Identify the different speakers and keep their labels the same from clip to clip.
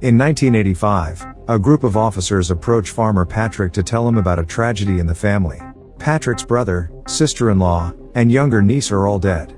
Speaker 1: In 1985, a group of officers approach Farmer Patrick to tell him about a tragedy in the family. Patrick's brother, sister-in-law, and younger niece are all dead.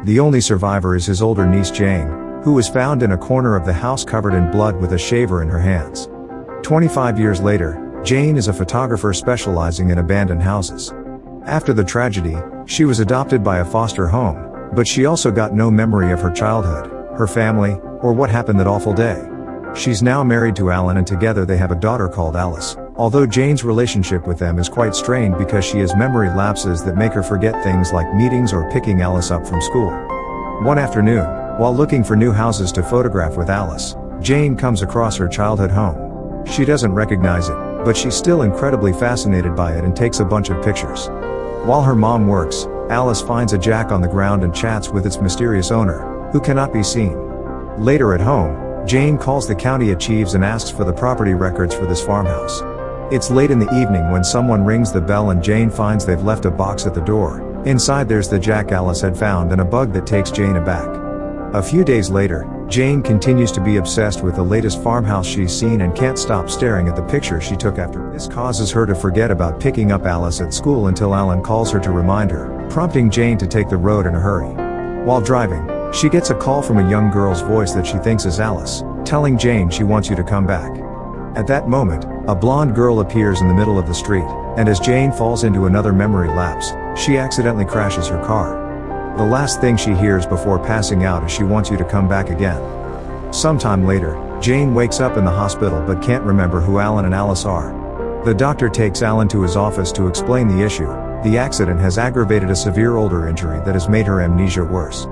Speaker 1: The only survivor is his older niece Jane, who was found in a corner of the house covered in blood with a shaver in her hands. 25 years later, Jane is a photographer specializing in abandoned houses. After the tragedy, she was adopted by a foster home, but she also got no memory of her childhood, her family, or what happened that awful day. She's now married to Alan and together they have a daughter called Alice, although Jane's relationship with them is quite strained because she has memory lapses that make her forget things like meetings or picking Alice up from school. One afternoon, while looking for new houses to photograph with Alice, Jane comes across her childhood home. She doesn't recognize it, but she's still incredibly fascinated by it and takes a bunch of pictures. While her mom works, Alice finds a jack on the ground and chats with its mysterious owner, who cannot be seen. Later at home, Jane calls the county chiefs and asks for the property records for this farmhouse. It's late in the evening when someone rings the bell and Jane finds they've left a box at the door. Inside there's the jack Alice had found and a bug that takes Jane aback. A few days later, Jane continues to be obsessed with the latest farmhouse she's seen and can't stop staring at the picture she took after. This causes her to forget about picking up Alice at school until Alan calls her to remind her, prompting Jane to take the road in a hurry. While driving, she gets a call from a young girl's voice that she thinks is Alice, telling Jane she wants you to come back. At that moment, a blonde girl appears in the middle of the street, and as Jane falls into another memory lapse, she accidentally crashes her car. The last thing she hears before passing out is she wants you to come back again. Sometime later, Jane wakes up in the hospital but can't remember who Alan and Alice are. The doctor takes Alan to his office to explain the issue. The accident has aggravated a severe older injury that has made her amnesia worse.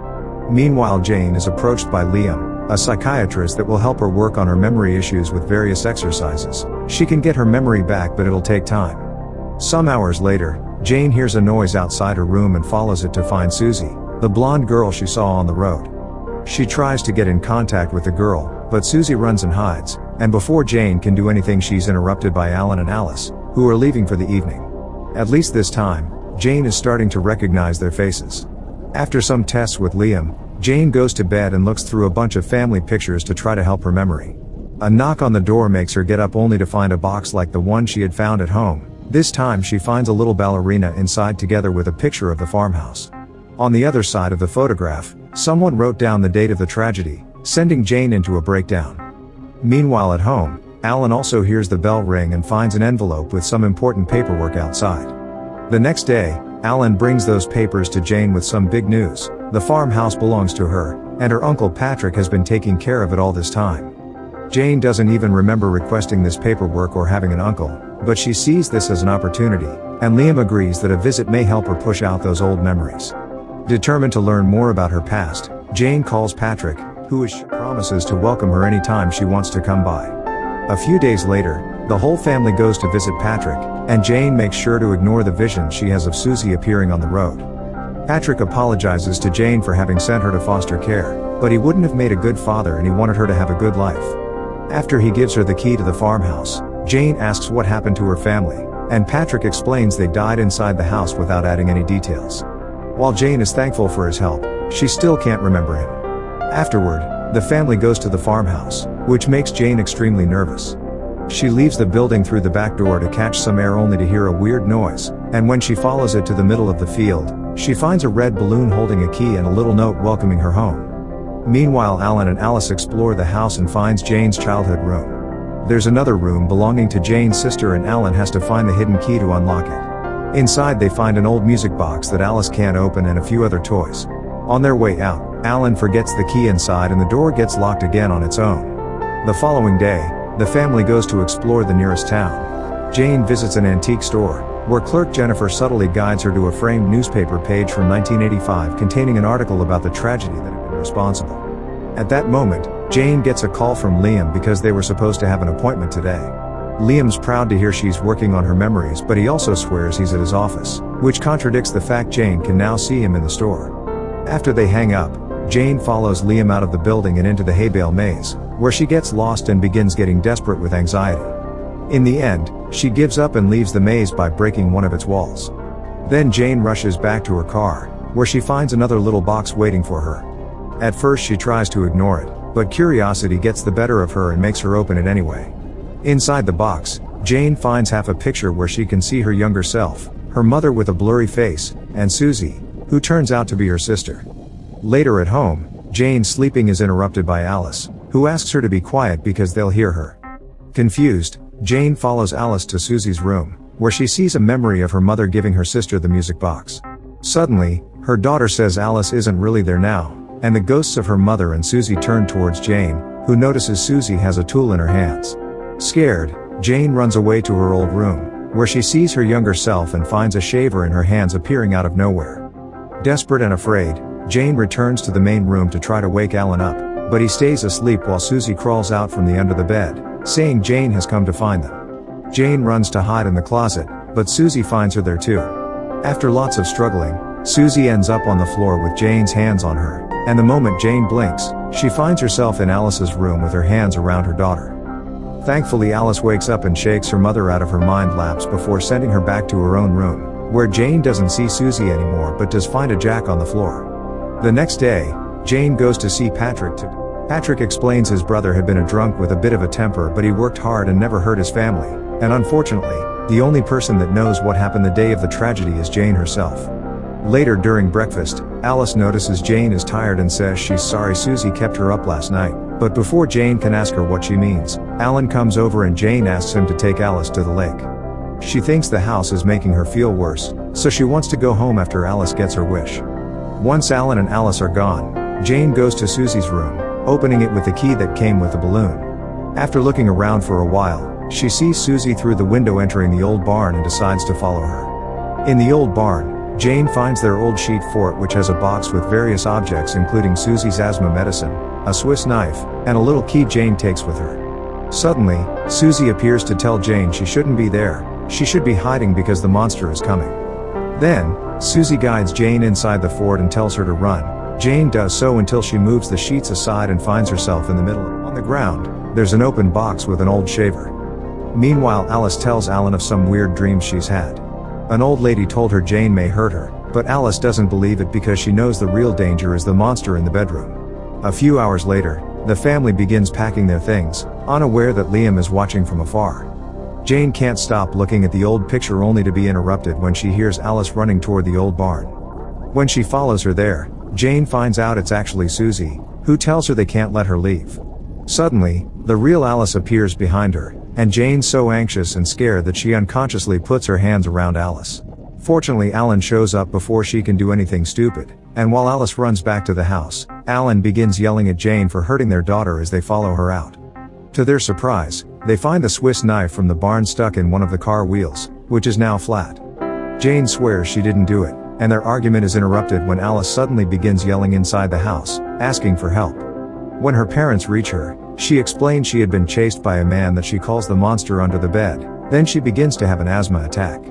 Speaker 1: Meanwhile, Jane is approached by Liam, a psychiatrist that will help her work on her memory issues with various exercises. She can get her memory back, but it'll take time. Some hours later, Jane hears a noise outside her room and follows it to find Susie, the blonde girl she saw on the road. She tries to get in contact with the girl, but Susie runs and hides, and before Jane can do anything she's interrupted by Alan and Alice, who are leaving for the evening. At least this time, Jane is starting to recognize their faces. After some tests with Liam, Jane goes to bed and looks through a bunch of family pictures to try to help her memory. A knock on the door makes her get up only to find a box like the one she had found at home. This time she finds a little ballerina inside together with a picture of the farmhouse. On the other side of the photograph, someone wrote down the date of the tragedy, sending Jane into a breakdown. Meanwhile at home, Alan also hears the bell ring and finds an envelope with some important paperwork outside. The next day, Alan brings those papers to Jane with some big news. The farmhouse belongs to her, and her uncle Patrick has been taking care of it all this time. Jane doesn't even remember requesting this paperwork or having an uncle, but she sees this as an opportunity, and Liam agrees that a visit may help her push out those old memories. Determined to learn more about her past, Jane calls Patrick, who promises to welcome her anytime she wants to come by. A few days later, the whole family goes to visit Patrick, and Jane makes sure to ignore the vision she has of Susie appearing on the road. Patrick apologizes to Jane for having sent her to foster care, but he wouldn't have made a good father and he wanted her to have a good life. After he gives her the key to the farmhouse, Jane asks what happened to her family, and Patrick explains they died inside the house without adding any details. While Jane is thankful for his help, she still can't remember him. Afterward, the family goes to the farmhouse, which makes Jane extremely nervous. She leaves the building through the back door to catch some air only to hear a weird noise, and when she follows it to the middle of the field, she finds a red balloon holding a key and a little note welcoming her home. Meanwhile, Alan and Alice explore the house and finds Jane's childhood room. There's another room belonging to Jane's sister and Alan has to find the hidden key to unlock it. Inside they find an old music box that Alice can't open and a few other toys. On their way out, Alan forgets the key inside and the door gets locked again on its own. The following day, the family goes to explore the nearest town. Jane visits an antique store, where clerk Jennifer subtly guides her to a framed newspaper page from 1985 containing an article about the tragedy that had been responsible. At that moment, Jane gets a call from Liam because they were supposed to have an appointment today. Liam's proud to hear she's working on her memories, but he also swears he's at his office, which contradicts the fact Jane can now see him in the store. After they hang up, Jane follows Liam out of the building and into the hay bale maze, where she gets lost and begins getting desperate with anxiety. In the end, she gives up and leaves the maze by breaking one of its walls. Then Jane rushes back to her car, where she finds another little box waiting for her. At first she tries to ignore it, but curiosity gets the better of her and makes her open it anyway. Inside the box, Jane finds half a picture where she can see her younger self, her mother with a blurry face, and Susie, who turns out to be her sister. Later at home, Jane's sleeping is interrupted by Alice, who asks her to be quiet because they'll hear her. Confused, Jane follows Alice to Susie's room, where she sees a memory of her mother giving her sister the music box. Suddenly, her daughter says Alice isn't really there now, and the ghosts of her mother and Susie turn towards Jane, who notices Susie has a tool in her hands. Scared, Jane runs away to her old room, where she sees her younger self and finds a shaver in her hands appearing out of nowhere. Desperate and afraid, Jane returns to the main room to try to wake Alan up, but he stays asleep while Susie crawls out from the under the bed, saying Jane has come to find them. Jane runs to hide in the closet, but Susie finds her there too. After lots of struggling, Susie ends up on the floor with Jane's hands on her, and the moment Jane blinks, she finds herself in Alice's room with her hands around her daughter. Thankfully, Alice wakes up and shakes her mother out of her mind lapse before sending her back to her own room, where Jane doesn't see Susie anymore but does find a jack on the floor. The next day, Jane goes to see Patrick. Patrick explains his brother had been a drunk with a bit of a temper, but he worked hard and never hurt his family, and unfortunately, the only person that knows what happened the day of the tragedy is Jane herself. Later during breakfast, Alice notices Jane is tired and says she's sorry Susie kept her up last night, but before Jane can ask her what she means, Alan comes over and Jane asks him to take Alice to the lake. She thinks the house is making her feel worse, so she wants to go home after Alice gets her wish. Once Alan and Alice are gone, Jane goes to Susie's room, opening it with the key that came with the balloon. After looking around for a while, she sees Susie through the window entering the old barn and decides to follow her. In the old barn, Jane finds their old sheet fort, which has a box with various objects including Susie's asthma medicine, a Swiss knife, and a little key Jane takes with her. Suddenly, Susie appears to tell Jane she shouldn't be there, she should be hiding because the monster is coming. Then, Susie guides Jane inside the fort and tells her to run. Jane does so until she moves the sheets aside and finds herself in the middle. On the ground, there's an open box with an old shaver. Meanwhile, Alice tells Alan of some weird dreams she's had. An old lady told her Jane may hurt her, but Alice doesn't believe it because she knows the real danger is the monster in the bedroom. A few hours later, the family begins packing their things, unaware that Liam is watching from afar. Jane can't stop looking at the old picture only to be interrupted when she hears Alice running toward the old barn. When she follows her there, Jane finds out it's actually Susie, who tells her they can't let her leave. Suddenly, the real Alice appears behind her, and Jane's so anxious and scared that she unconsciously puts her hands around Alice. Fortunately, Alan shows up before she can do anything stupid, and while Alice runs back to the house, Alan begins yelling at Jane for hurting their daughter as they follow her out. To their surprise, they find the Swiss knife from the barn stuck in one of the car wheels, which is now flat. Jane swears she didn't do it, and their argument is interrupted when Alice suddenly begins yelling inside the house, asking for help. When her parents reach her, she explains she had been chased by a man that she calls the monster under the bed, then she begins to have an asthma attack.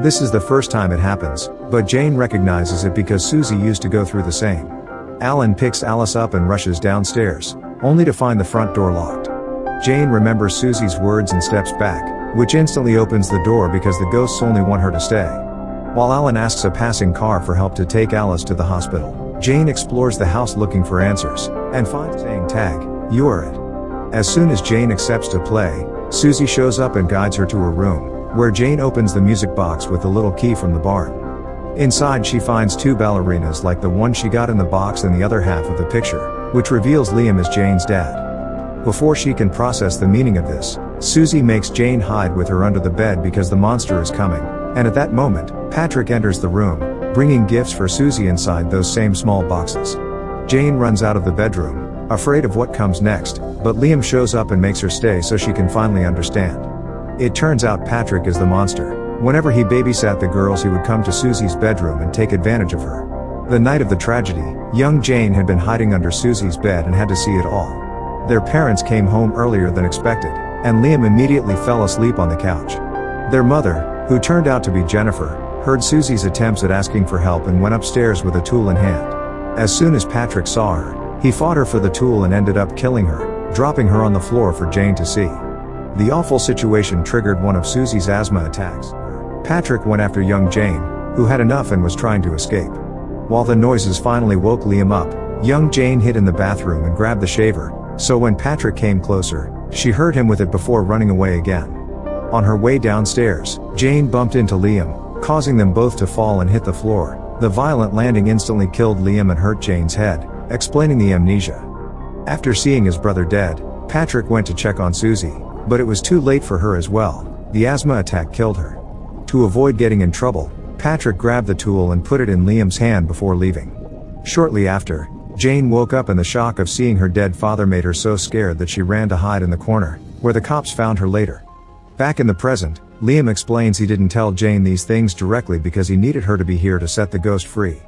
Speaker 1: This is the first time it happens, but Jane recognizes it because Susie used to go through the same. Alan picks Alice up and rushes downstairs, only to find the front door locked. Jane remembers Susie's words and steps back, which instantly opens the door because the ghosts only want her to stay. While Alan asks a passing car for help to take Alice to the hospital, Jane explores the house looking for answers, and finds saying tag, "You are it." As soon as Jane accepts to play, Susie shows up and guides her to her room, where Jane opens the music box with the little key from the barn. Inside she finds two ballerinas like the one she got in the box and the other half of the picture, which reveals Liam as Jane's dad. Before she can process the meaning of this, Susie makes Jane hide with her under the bed because the monster is coming, and at that moment, Patrick enters the room, bringing gifts for Susie inside those same small boxes. Jane runs out of the bedroom, afraid of what comes next, but Liam shows up and makes her stay so she can finally understand. It turns out Patrick is the monster. Whenever he babysat the girls, he would come to Susie's bedroom and take advantage of her. The night of the tragedy, young Jane had been hiding under Susie's bed and had to see it all. Their parents came home earlier than expected, and Liam immediately fell asleep on the couch. Their mother, who turned out to be Jennifer, heard Susie's attempts at asking for help and went upstairs with a tool in hand. As soon as Patrick saw her, he fought her for the tool and ended up killing her, dropping her on the floor for Jane to see. The awful situation triggered one of Susie's asthma attacks. Patrick went after young Jane, who had enough and was trying to escape. While the noises finally woke Liam up, young Jane hid in the bathroom and grabbed the shaver, So when Patrick came closer, she hurt him with it before running away again. On her way downstairs, Jane bumped into Liam, causing them both to fall and hit the floor. The violent landing instantly killed Liam and hurt Jane's head, explaining the amnesia. After seeing his brother dead, Patrick went to check on Susie, but it was too late for her as well. The asthma attack killed her. To avoid getting in trouble, Patrick grabbed the tool and put it in Liam's hand before leaving. Shortly after, Jane woke up and the shock of seeing her dead father made her so scared that she ran to hide in the corner, where the cops found her later. Back in the present, Liam explains he didn't tell Jane these things directly because he needed her to be here to set the ghost free.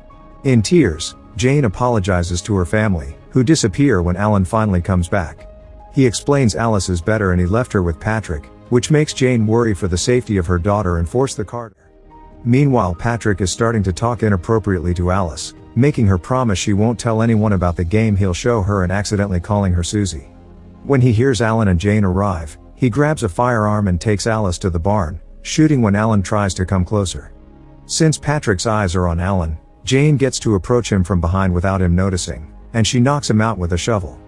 Speaker 1: In tears, Jane apologizes to her family, who disappear when Alan finally comes back. He explains Alice is better and he left her with Patrick, which makes Jane worry for the safety of her daughter and force the car. Meanwhile, Patrick is starting to talk inappropriately to Alice, making her promise she won't tell anyone about the game he'll show her and accidentally calling her Susie. When he hears Alan and Jane arrive, he grabs a firearm and takes Alice to the barn, shooting when Alan tries to come closer. Since Patrick's eyes are on Alan, Jane gets to approach him from behind without him noticing, and she knocks him out with a shovel.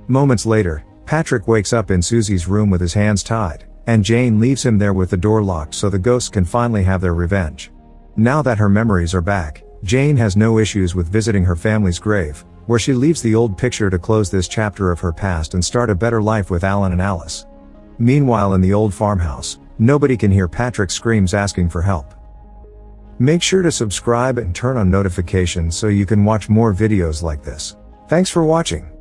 Speaker 1: Moments later, Patrick wakes up in Susie's room with his hands tied, and Jane leaves him there with the door locked so the ghosts can finally have their revenge. Now that her memories are back, Jane has no issues with visiting her family's grave, where she leaves the old picture to close this chapter of her past and start a better life with Alan and Alice. Meanwhile, in the old farmhouse, nobody can hear Patrick's screams asking for help. Make sure to subscribe and turn on notifications so you can watch more videos like this. Thanks for watching.